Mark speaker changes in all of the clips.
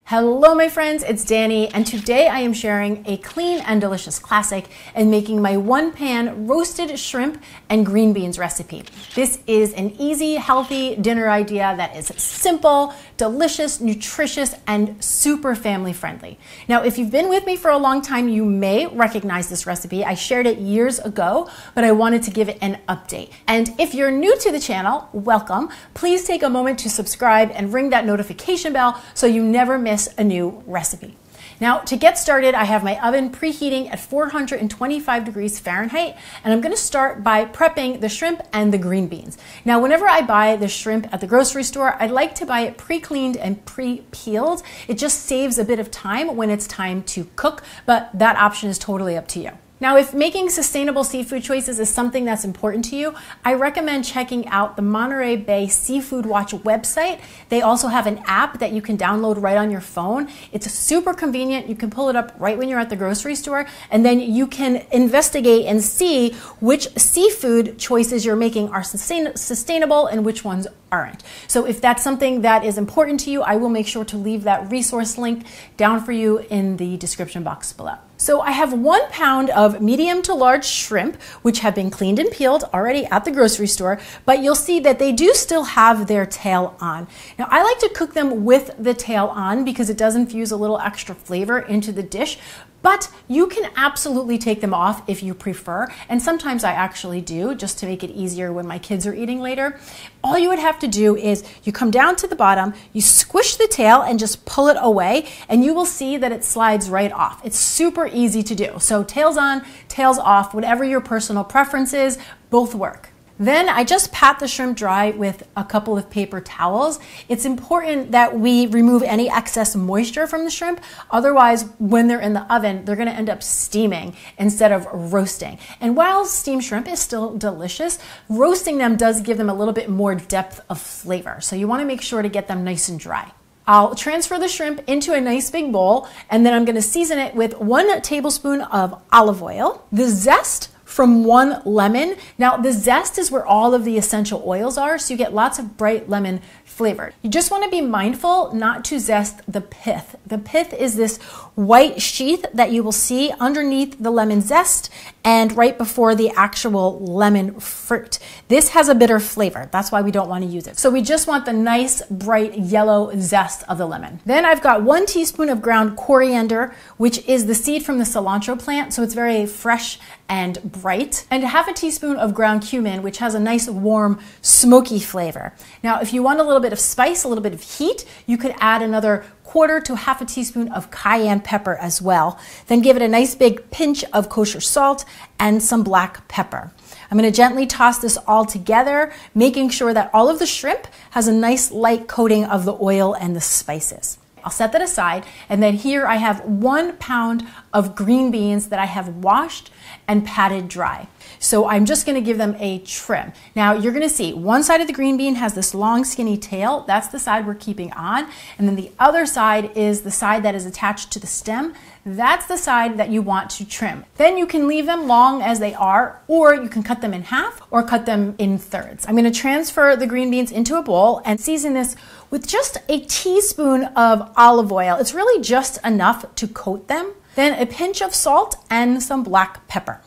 Speaker 1: Hello my friends, it's Danny, and today I am sharing a clean and delicious classic and making my one-pan roasted shrimp and green beans recipe. This is an easy, healthy dinner idea that is simple, delicious, nutritious, and super family friendly. Now, if you've been with me for a long time, you may recognize this recipe. I shared it years ago, but I wanted to give it an update. And if you're new to the channel, welcome. Please take a moment to subscribe and ring that notification bell so you never miss a new recipe. Now, to get started, I have my oven preheating at 425 degrees Fahrenheit, and I'm going to start by prepping the shrimp and the green beans. Now, whenever I buy the shrimp at the grocery store, I like to buy it pre-cleaned and pre-peeled. It just saves a bit of time when it's time to cook, but that option is totally up to you. Now, if making sustainable seafood choices is something that's important to you, I recommend checking out the Monterey Bay Seafood Watch website. They also have an app that you can download right on your phone. It's super convenient. You can pull it up right when you're at the grocery store, and then you can investigate and see which seafood choices you're making are sustainable and which ones aren't. So if that's something that is important to you, I will make sure to leave that resource link down for you in the description box below. So I have 1 pound of medium to large shrimp, which have been cleaned and peeled already at the grocery store, but you'll see that they do still have their tail on. Now, I like to cook them with the tail on because it does infuse a little extra flavor into the dish, but you can absolutely take them off if you prefer, and sometimes I actually do, just to make it easier when my kids are eating later. All you would have to do is you come down to the bottom, you squish the tail and just pull it away, and you will see that it slides right off. It's super easy to do. So tails on, tails off, whatever your personal preference is, both work. Then I just pat the shrimp dry with a couple of paper towels. It's important that we remove any excess moisture from the shrimp. Otherwise, when they're in the oven, they're gonna end up steaming instead of roasting. And while steamed shrimp is still delicious, roasting them does give them a little bit more depth of flavor. So you wanna make sure to get them nice and dry. I'll transfer the shrimp into a nice big bowl, and then I'm gonna season it with 1 tablespoon of olive oil, the zest from 1 lemon. Now, the zest is where all of the essential oils are, so you get lots of bright lemon flavor. You just want to be mindful not to zest the pith. The pith is this white sheath that you will see underneath the lemon zest and right before the actual lemon fruit. This has a bitter flavor. That's why we don't want to use it. So we just want the nice, bright yellow zest of the lemon. Then I've got 1 teaspoon of ground coriander, which is the seed from the cilantro plant, so it's very fresh and bright, and 1/2 teaspoon of ground cumin, which has a nice warm smoky flavor. Now, if you want a little bit of spice, a little bit of heat, you could add another 1/4 to 1/2 teaspoon of cayenne pepper as well. Then give it a nice big pinch of kosher salt and some black pepper. I'm going to gently toss this all together, making sure that all of the shrimp has a nice light coating of the oil and the spices. I'll set that aside, and then here I have 1 pound of green beans that I have washed and patted dry. So I'm just gonna give them a trim. Now you're gonna see one side of the green bean has this long skinny tail. That's the side we're keeping on. And then the other side is the side that is attached to the stem. That's the side that you want to trim. Then you can leave them long as they are, or you can cut them in half or cut them in thirds. I'm gonna transfer the green beans into a bowl and season this with just a teaspoon of olive oil. It's really just enough to coat them. Then a pinch of salt and some black pepper.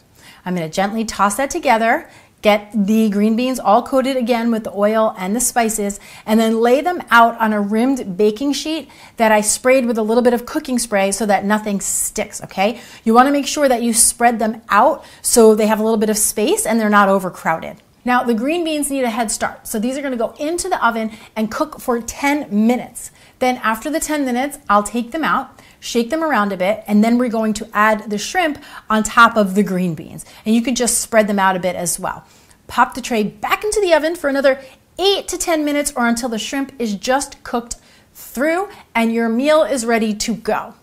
Speaker 1: I'm going to gently toss that together, get the green beans all coated again with the oil and the spices, and then lay them out on a rimmed baking sheet that I sprayed with a little bit of cooking spray so that nothing sticks, okay? You want to make sure that you spread them out so they have a little bit of space and they're not overcrowded. Now, the green beans need a head start, so these are going to go into the oven and cook for 10 minutes. Then after the 10 minutes, I'll take them out, shake them around a bit, and then we're going to add the shrimp on top of the green beans. And you can just spread them out a bit as well. Pop the tray back into the oven for another 8 to 10 minutes or until the shrimp is just cooked through and your meal is ready to go.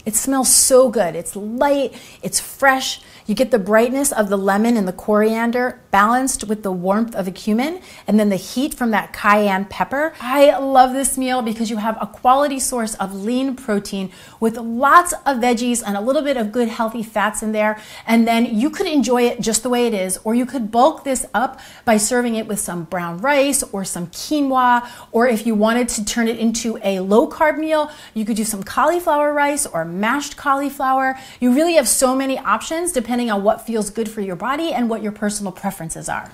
Speaker 1: It smells so good. It's light, it's fresh. You get the brightness of the lemon and the coriander balanced with the warmth of the cumin and then the heat from that cayenne pepper. I love this meal because you have a quality source of lean protein with lots of veggies and a little bit of good healthy fats in there. And then you could enjoy it just the way it is, or you could bulk this up by serving it with some brown rice or some quinoa, or if you wanted to turn it into a low-carb meal, you could do some cauliflower rice or mashed cauliflower. You really have so many options depending on what feels good for your body and what your personal preferences are.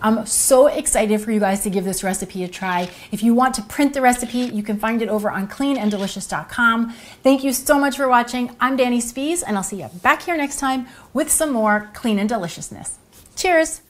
Speaker 1: I'm so excited for you guys to give this recipe a try. If you want to print the recipe, you can find it over on cleananddelicious.com. Thank you so much for watching. I'm Dani Spies, and I'll see you back here next time with some more clean and deliciousness. Cheers.